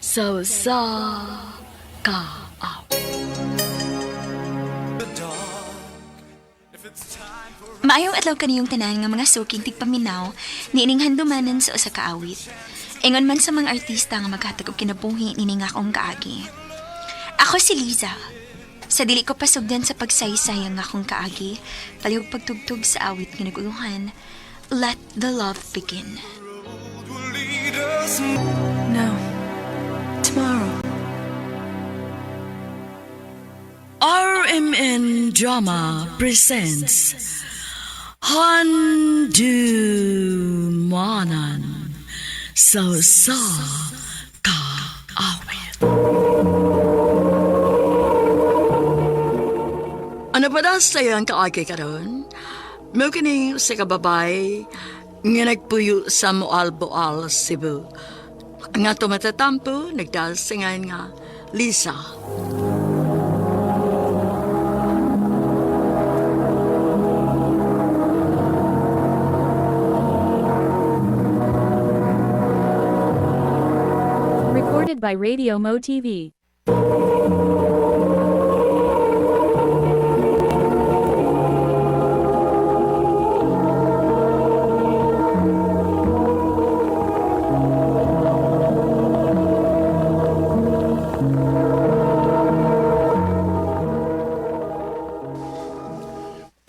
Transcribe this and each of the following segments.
So sa ka aw. Maayong adlaw kaniyong tanan nga mga suking tigpaminaw niining handumanan sa usa ka awit. Ingon man sa mga artista nga maghatag og kinabuhi nining akong kaagi. Ako si Liza. Sa dili ko pasugdan sa pagsaysay ang akong kaagi, palihog pagtugtog sa awit nga naguluhan, Let the Love Begin. No. Tomorrow. RMN Drama presents Handumanan sa kaawit. Ano pa daw sa'yo ang kaagi karon? May kini sa kababay nga nagpuyo sa Moalboal, Cebu. Nga tumatatampo, nagdasingan nga Lisa. Recorded by Radio Mo TV.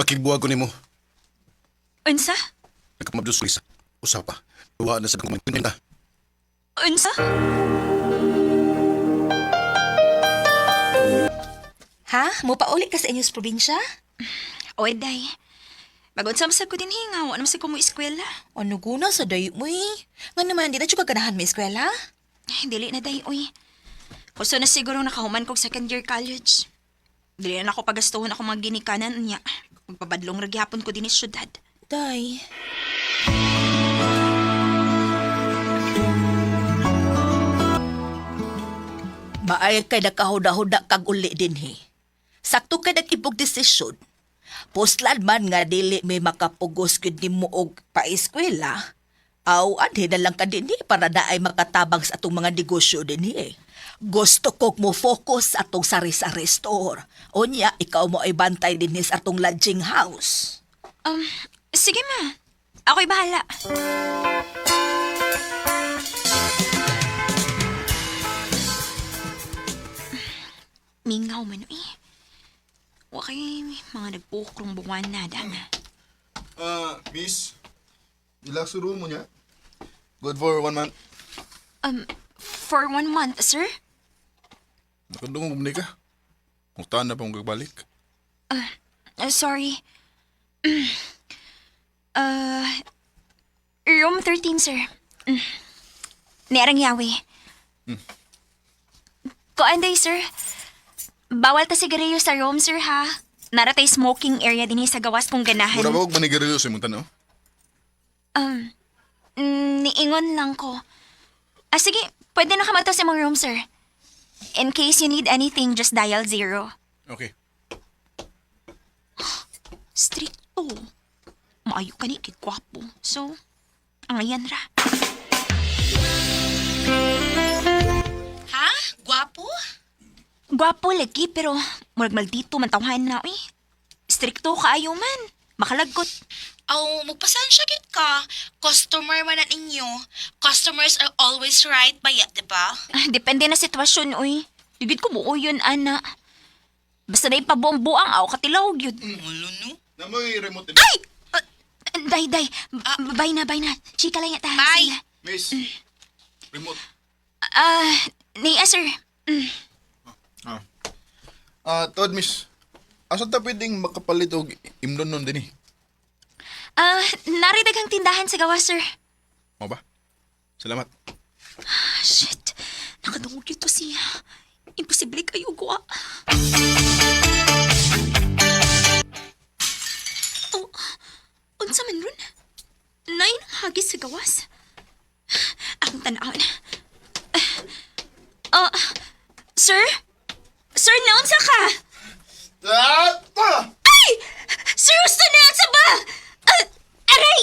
Pakigbuwag ko nimo. Unsa? Nagkamabdos ko isa. Usa pa. Duwa na sa kumain ka. Unsa? Ha? Mupauli ka sa inyong probinsya? Oy, day. Bagod sa masag ko din hinga, wala naman sa kumo eskwela. Ano guna sa dayo mo eh? Nga naman, di na siya kaganahan mo eskwela? Ay, dili na day, oy. Kusto na siguro nakahuman kong second year college. Dili na ako pagastuhon ako mga ginikanan niya. Magpabadlong ragyapon ko din sa syudad. Day. Maayag kay nakahuda-huda kag uli din he. Sakto kay nag-ibog desisyon. Postlan man nga dili may makapugos gud nimo og paeskwela. Aw adhe na lang ka dinhi para na ay makatabang sa atong mga negosyo dinhi. Gusto kog mo focus sa atong sari-sari store. Unya, ikaw mo ay bantay dinhi sa atong lodging house. Sige ma. Ako'y bahala. Mingaw man eh. Wakay mga nagpukrong buwan na dang. Miss. Relax room mo niya. Good for 1 month. For 1 month, sir? Nakandungong kumuni ka. Muktaan na pa mong kagbalik. Sorry. Room 13, sir. Nerang yawi. Kuanday, sir. Bawal ta sigarilyo sa room, sir, ha? Naratay smoking area din sa gawas kong ganahan. Mura ba huwag manigarilyo sa imong tanaw? Niingon lang ko. Sige, pwede na kamato sa mong room, sir. In case you need anything, just dial 0. Okay. Stricto. Maayo ka ni kay gwapo. So, ang ayan ra. Ha? Gwapo? Gwapo lagi, pero murag maldito man tawhan na, eh. Stricto kaayo man. Makalagot. Aw, magpasensya gid ka. Customer man na ninyo. Customers are always right ba yat, di ba? Depende na sitwasyon, uy. Digid ko buo yun, ana. Basta na ipabuang-buang, aw katilaw, yun. Mulo no? Na may remote din. Ay! Day. Bye na. Chika lang yata. Bye. Miss. Remote. Niya, sir. Todd, miss. Asa ta pwedeng makapalit og imnon nun din eh? Naridagang tindahan sa gawa, sir. Mo ba? Salamat. Shit. Nakadungog yun to siya. Imposible kayo ko, ah. Oh, unsa man ron? Nain hagis sa gawas. Akong tanawin. Sir? Sir, naunsa ka? Ay! Sir, gusto na sa ba? Aray!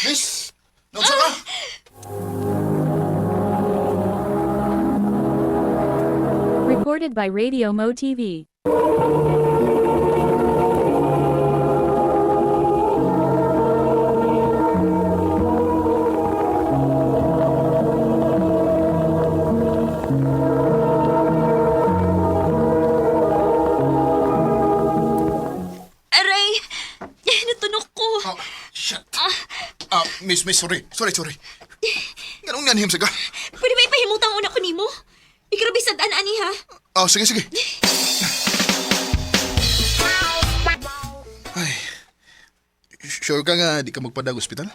Miss! Naunsa ka? Recorded by Radio Mo TV. Aray! Natunok ko. Oh, shit. Miss, sorry. Sorry. Ganong nanihim sa ka? Pwede ba ipahimutang una ko nimo? Igrabe sa daan, ani ha? Oh, sige. Ay, sure ka nga di ka magpadag ospital?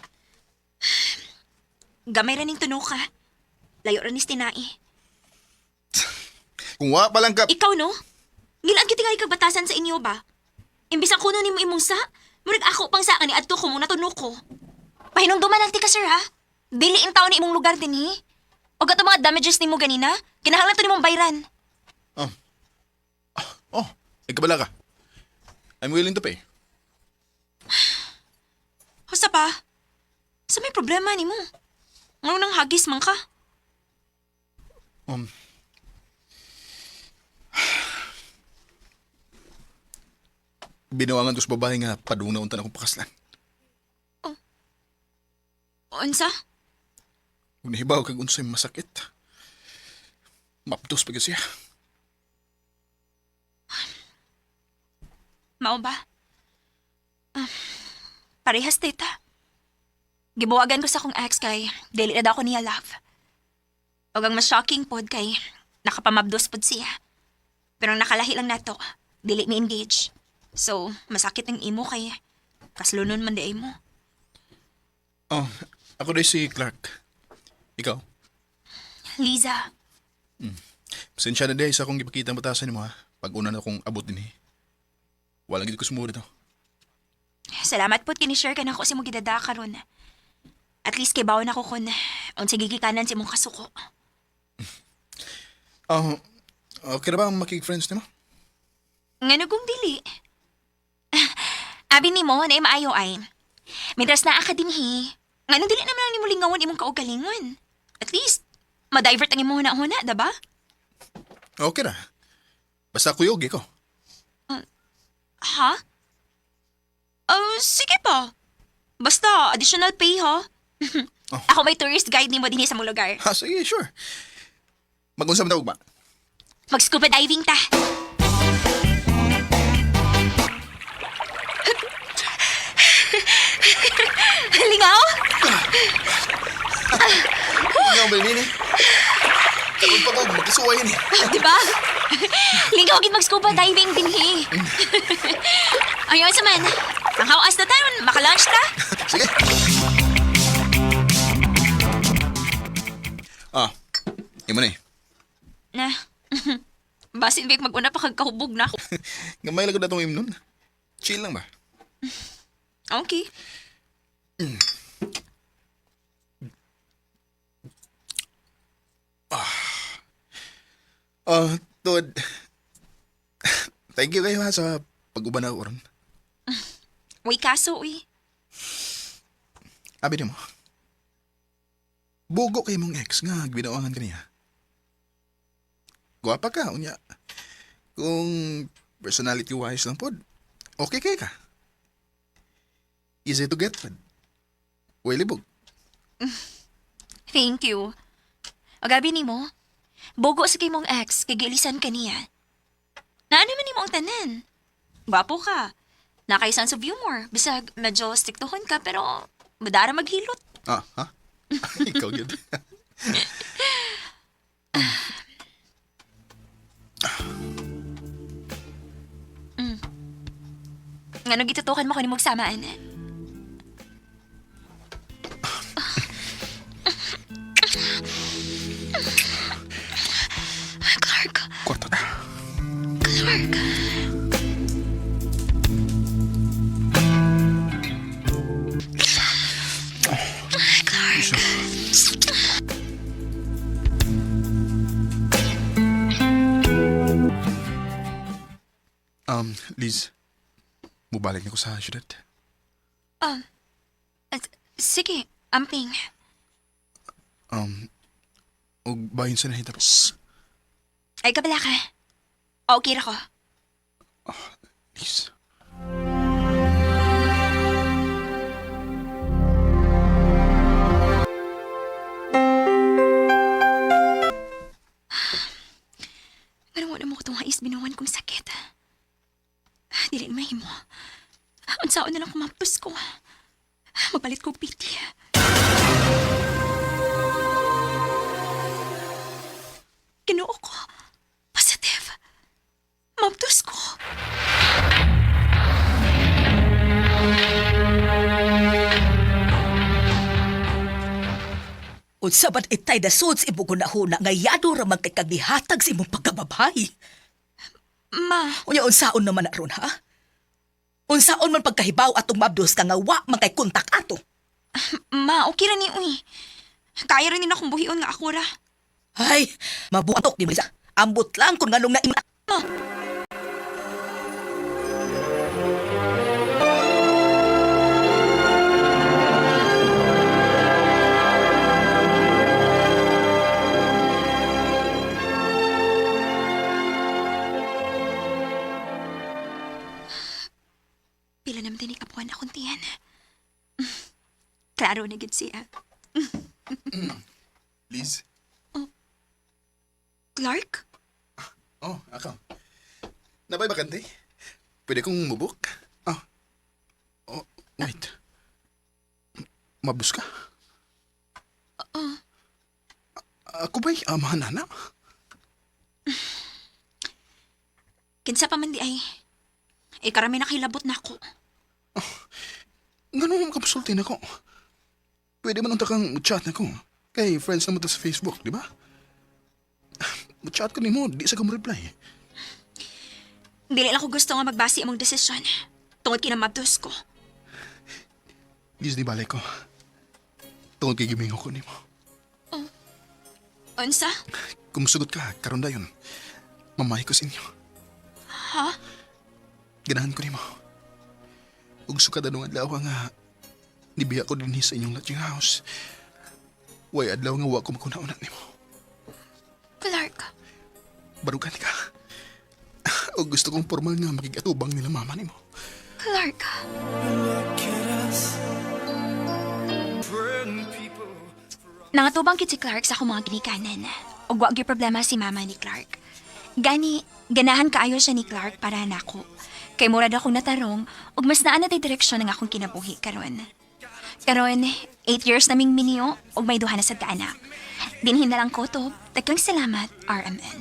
Gamay ra ning tunok ka. Layo ra ni tinai. Kung wa pa lang ka... Ikaw no? Gilaan kita nga ikagbatasan sa inyo ba? Imbis ang kuno nimo imong sa, murag ako pang sa ani adto ko muna tunok ko. Pahinungduman lang ti ka sir ha? Dili in taon ni imong lugar din hi. O gato mga damages nimo ganina, kinahanglan to nimong bayran. Ikabala ka. I'm willing to pay. Husta pa? Sa may problema nimo? Ano nang hagis man ka? Binawangan to sa babae nga padung na unta na akong pakaslan. Unsa? Kung nahibaw kag unsay masakit. Mapdos pa siya. Mao ba? Parehas tita. Gibuwagan ko sa akong ex kay dili na daw ko niya love. Og ang mas shocking pod kay nakapamabdos pod siya. Pero ang nakalahi lang nato, dili mi engage. So, masakit ang imo kay kaslunon man di mo. Oh, ako day si Clark. Ikaw? Liza, Pasensya na day sa akong gipakita ang batasan mo ha. Pag una na akong abot din eh. Walang gid ko sumura to. salamat pod kini-share ka na ko si mo gidada karon. At least kay bawon ako kun unsa gigikanan si mong kasuko. Okay na ba ang makig-friends nimo? Ngano kung dili? Abi ni mo na maayo ay. Mientras naa ka dinhi, ngano dili naman lang nimo lingawan imong kaugalingon. At least, ma-divert ang imong huna-huna, daba? Okay na. Basta kuyogi ko. Ha? Sige pa. Basta, additional pay, ha? Ako may tourist guide nimo dinhi sa mong lugar. Ha, sige, sure. Mag-unsa man tawag ba? Mag-scuba diving ta. Lingaw? Ikaw ba nini? Karoon pa ko, magkasuway ni. Diba? Lingaw gid mag-scuba diving dinhi. Ayun sa man. Ang hawas na tayo, maka-lunch ta? Sige. Imo na eh. Na. Basin big mag-una pa kagkahubog na ako. Gamay lang ko na itong imnon. Chill lang ba? Okay. Tod. Thank you kayo ha sa pag-uban ako ron. Uy, kaso, uy. Abi mo. Bugo kay mong ex nga ginawangan ka niya. Guwapa ka, unya. Kung personality-wise lang pod, okay kay ka. Easy to get pod. Way libog. Thank you. O gabi ni mo, bogo sa kay mong ex, kay gilisan ka niya. Naano man ni mo ang tanan? Gwapo ka. Nakay sense of humor. Bisag medyo striktohon ka, pero madara maghilot. Ha? Ikaw yun. Ngano gitutukan mo ko ni magsamaan? Clark. Kwarto na. Clark. Liz, mubalik na ko sa syudad. Sige, amping. Og bahin sa nahitap. Ay, kabala ka. Okay ra ko. Liz. Ganun na mo ko itong hais binuwan kong sakit. Dili mahimo. Unsaon na lang kumapos ko. Mapalit ko piti. Kinuo ko. Positive. Mabtos ko. Unsa man itay da suds imo gunahuna nga yado ra man kay kagihatag sa imong pagkababay. Ma, Unya unsaon naman na ron ha? Unsaon man pagkahibaw atong mabdos ka nga wa man kay kontak ato. okay ra ni uy. Kaya rin akong buhion nga ako ra. Ay, mabuatok di Marisa. Ambot lang kung nganong na imo. Ma, pila naman din ikapuan akong tiyan. Klaro na gid siya. Liz. Clark? Oh, ako. Nabay bakante? Pwede kong mubuk? Oh, wait. Mabus ka? Ako ba'y amahan na? Kinsa pa man di ay. Karami nakilabot na ako. Ganun kapasulti na ko. Pwede man unta kang chat na ko. Kay friends na mo to sa Facebook, di ba? Chat ko ni mo, di sa ka mo reply. Dili lang ko gusto nga magbasi among desisyon. Tungod kinamabdos ko. Liz, di balay ko. Tungod kay gimingo ko ni mo. Unsa? Kung sugot ka, karon dayon. Mamay ko sa inyo. Ha? Ganahan ko ni mo. Ug sukad anong adlaw nga nibiya ko din sa inyong lodging house. Way adlaw nga wa ko makunaunat ni mo. Clark? Barugan ka. O gusto kong formal nga makigatubang nila mama ni mo. Clark? Nangatubang kit si Clark sa akong mga ginikanan. Ug wa gyud problema si mama ni Clark. Ganahan kaayo siya ni Clark para nako. Kay murad akong natarong ug mas naa na tay direksyon ng akong kinabuhi karon. Karon, 8 years naming miniyo ug may duha na sad ka anak. Dinhin na lang ko to. Daghang salamat, RMN.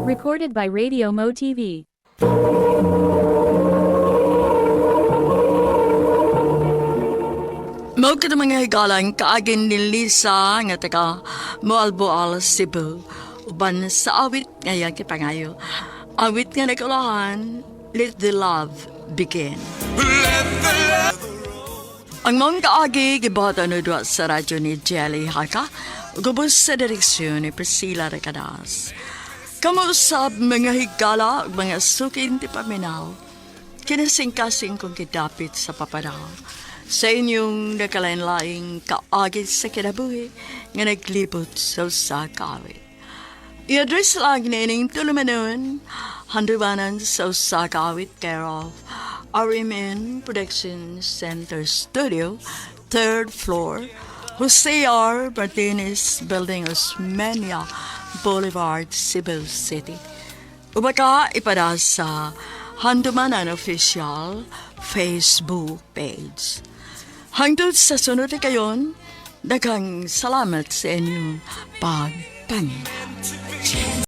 Recorded by Radio Mo TV. Mao ka mga higalang kaagin ni Lisa nga taga Moalboal, Cebu. Uban sa awit ngayon kipangayo. Awit nga nagulahan, Let the Love Begin. Ang mga kaagi gibata no duwa sa radyo ni Jelly Haka, gubos sa direksyon ni Priscilla Recadas. Kamusap mga higala ug mga sukin ti paminaw. Kinasing-kasing kong kidapit sa papadaw. Sa inyong nakalain-laing kaagit sa kinabuhi nga naglibot sa usa ka awit. I-address lang na ining tulumanon, handubanan sa usa ka awit care of RMN Production Center Studio, 3rd floor, Jose R. Martinez Building, Osmeña Boulevard, Cebu City. Ubaka ipada sa Handumanan Official Facebook page. Hangtod sa sunod na kayon, daghang salamat sa inyong pagpangin.